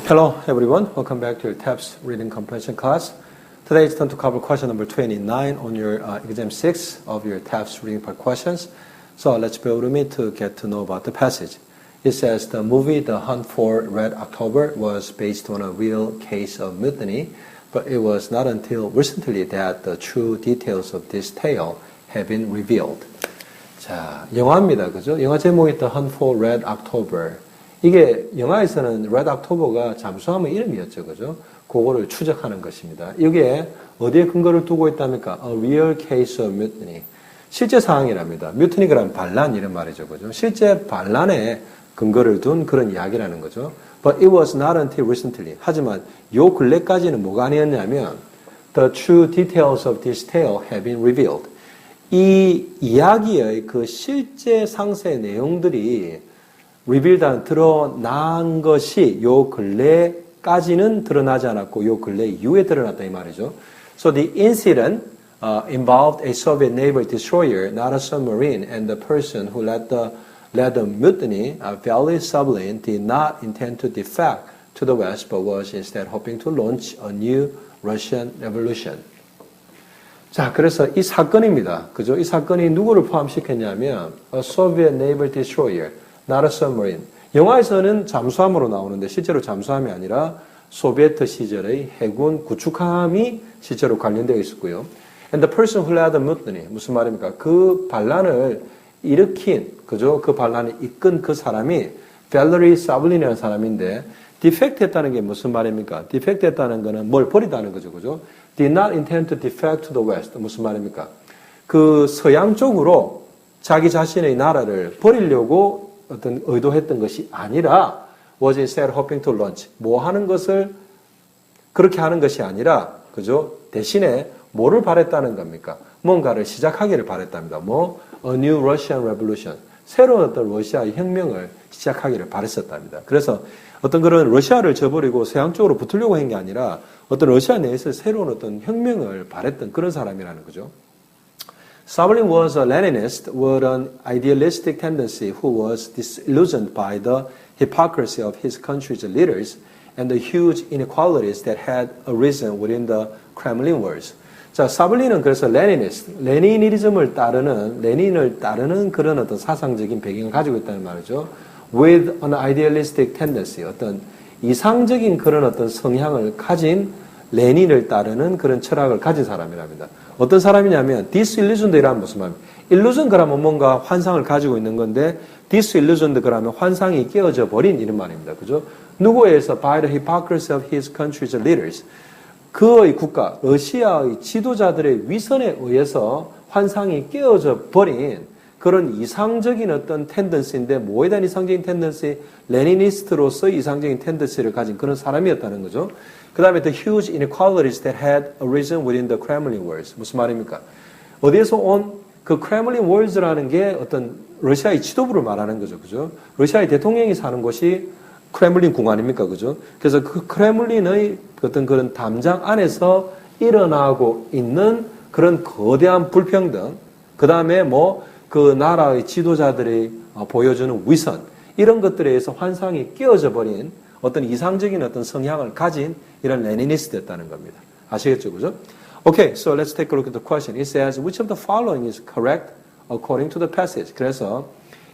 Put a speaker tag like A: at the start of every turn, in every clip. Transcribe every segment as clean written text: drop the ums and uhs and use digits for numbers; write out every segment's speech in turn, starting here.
A: Hello everyone, welcome back to your TAPS reading comprehension class. Today it's time to cover question number 29 on your exam 6 of your TAPS reading part questions. So let's bear with me to get to know about the passage. It says the movie The Hunt for Red October was based on a real case of mutiny, but it was not until recently that the true details of this tale have been revealed. 자, 영화입니다. 그죠? 영화 제목이 The Hunt for Red October. 이게 영화에서는 Red October가 잠수함의 이름이었죠. 그죠? 그거를 추적하는 것입니다. 이게 어디에 근거를 두고 있답니까? A real case of mutiny. 실제 상황이랍니다. 뮤트니그란 반란 이런 말이죠. 그죠? 실제 반란에 근거를 둔 그런 이야기라는 거죠. But it was not until recently. 하지만 요 근래까지는 뭐가 아니었냐면 The true details of this tale have been revealed. 이 이야기의 그 실제 상세 내용들이 revealed, 드러난 것이 요 근래까지는 드러나지 않았고 요 근래 이후에 드러났다 이 말이죠. So the incident involved a Soviet naval destroyer, not a submarine, and the person who led the mutiny, Valery Sablin, did not intend to defect to the West, but was instead hoping to launch a new Russian revolution. 자, 그래서 이 사건입니다. 그죠? 이 사건이 누구를 포함시켰냐면 a Soviet naval destroyer, not a submarine. 영화에서는 잠수함으로 나오는데 실제로 잠수함이 아니라 소비에트 시절의 해군 구축함이 실제로 관련되어 있었고요. And the person who led the mutiny, 무슨 말입니까? 그 반란을 일으킨, 그죠? 그 반란을 이끈 그 사람이 Valery Sablin이라는 사람인데 defect 했다는 게 무슨 말입니까? defect 했다는 거는 뭘 버리다는 거죠. 그죠? did not intend to defect to the west. 무슨 말입니까? 그 서양 쪽으로 자기 자신의 나라를 버리려고 어떤 의도했던 것이 아니라 was instead hoping to launch. 뭐 하는 것을 그렇게 하는 것이 아니라 그죠? 대신에 뭐를 바랬다는 겁니까? 뭔가를 시작하기를 바랬답니다. 뭐 a new Russian revolution. 새로운 어떤 러시아의 혁명을 시작하기를 바랬었답니다. 그래서 어떤 그런 러시아를 저버리고 서양 쪽으로 붙으려고 한 게 아니라 어떤 러시아 내에서 새로운 어떤 혁명을 바랬던 그런 사람이라는 거죠. Sablin was a Leninist with an idealistic tendency who was disillusioned by the hypocrisy of his country's leaders and the huge inequalities that had arisen within the Kremlin walls. 자, 사블린은 그래서 레니니즘을 따르는, 레닌을 따르는 그런 어떤 사상적인 배경을 가지고 있다는 말이죠. With an idealistic tendency, 어떤 이상적인 그런 어떤 성향을 가진 레닌을 따르는 그런 철학을 가진 사람이랍니다. 어떤 사람이냐면 disillusioned이라는 무슨 말입니까? illusion 그러면 뭔가 환상을 가지고 있는 건데 disillusioned 그러면 환상이 깨어져 버린 이런 말입니다. 그죠? 누구에 의해서 by the hypocrisy of his country's leaders. 그의 국가, 러시아의 지도자들의 위선에 의해서 환상이 깨어져 버린 그런 이상적인 어떤 텐던시인데 뭐에 대한 이상적인 텐던시? 레니니스트로서 이상적인 텐던시를 가진 그런 사람이었다는 거죠. 그 다음에 the huge inequalities that had arisen within the Kremlin walls. 무슨 말입니까? 어디에서 온 그 크레물린 월즈라는 게 어떤 러시아의 지도부를 말하는 거죠. 그죠? 러시아의 대통령이 사는 곳이 크레물린 궁 아닙니까? 그죠? 그래서 그 크레물린의 어떤 그런 담장 안에서 일어나고 있는 그런 거대한 불평등, 그 다음에 뭐 그 나라의 지도자들이 보여주는 위선, 이런 것들에 의해서 환상이 깨어져 버린 어떤 이상적인 어떤 성향을 가진 이런 레니니스트였다는 겁니다. 아시겠죠? 그죠? Okay, so let's take a look at the question. It says, which of the following is correct according to the passage? 그래서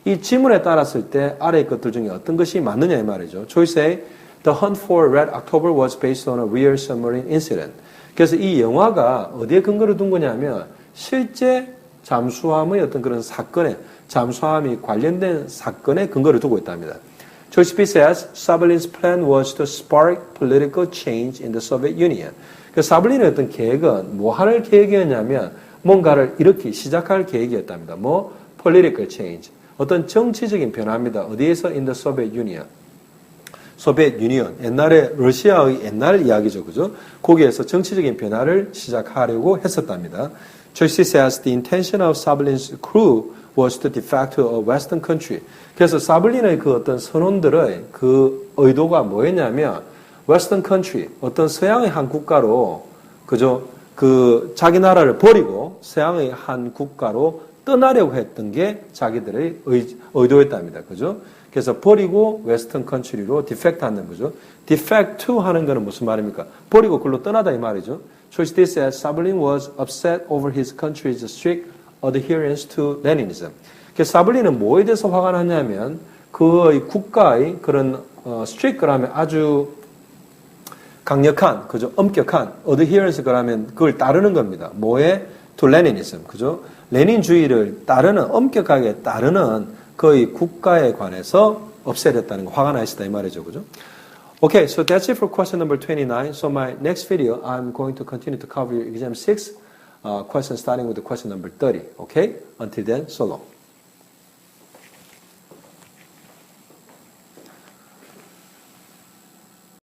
A: 이 지문에 따랐을 때 아래의 것들 중에 어떤 것이 맞느냐 이 말이죠. Choice A, The Hunt for Red October was based on a real submarine incident. 그래서 이 영화가 어디에 근거를 둔 거냐면 실제 잠수함의 어떤 그런 사건에, 잠수함이 관련된 사건에 근거를 두고 있답니다. Choice B says, Sablin's plan was to spark political change in the Soviet Union. 그 사블린의 어떤 계획은 뭐 할 계획이었냐면 뭔가를 이렇게 시작할 계획이었답니다. 뭐 political change. 어떤 정치적인 변화입니다. 어디에서? In the Soviet Union. 소비에트 유니언. 옛날에 러시아의 옛날 이야기죠. 그죠? 거기에서 정치적인 변화를 시작하려고 했었답니다. Choice says the intention of Sablin's crew was to defect to a western country. 그래서 사블린의 그 어떤 선원들의 그 의도가 뭐였냐면 western country, 어떤 서양의 한 국가로 그죠? 그 자기 나라를 버리고 서양의 한 국가로 떠나려고 했던 게 자기들의 의도였답니다. 그죠? 그래서 버리고 웨스턴 컨트리로 디펙트 한다는 거죠. 디펙트 to 하는 거는 무슨 말입니까? 버리고 글로 떠나다 이 말이죠. So this says Sablin was upset over his country's strict adherence to Leninism. 그래서 사블린은 뭐에 대해서 화가 났냐면 그의 국가의 그런 strict 그러면 아주 강력한, 그죠? 엄격한 adherence 그러면 그걸 따르는 겁니다. 뭐에? to Leninism, 그죠? 레닌주의를 따르는 엄격하게 따르는 그의 국가에 관해서 없애렸다는 거, 화가 나 있었다 이 말이죠, 그죠? Okay, so that's it for question number 29. So my next video, I'm going to continue to cover your exam 6 question starting with the question number 30. Okay? Until then, so long.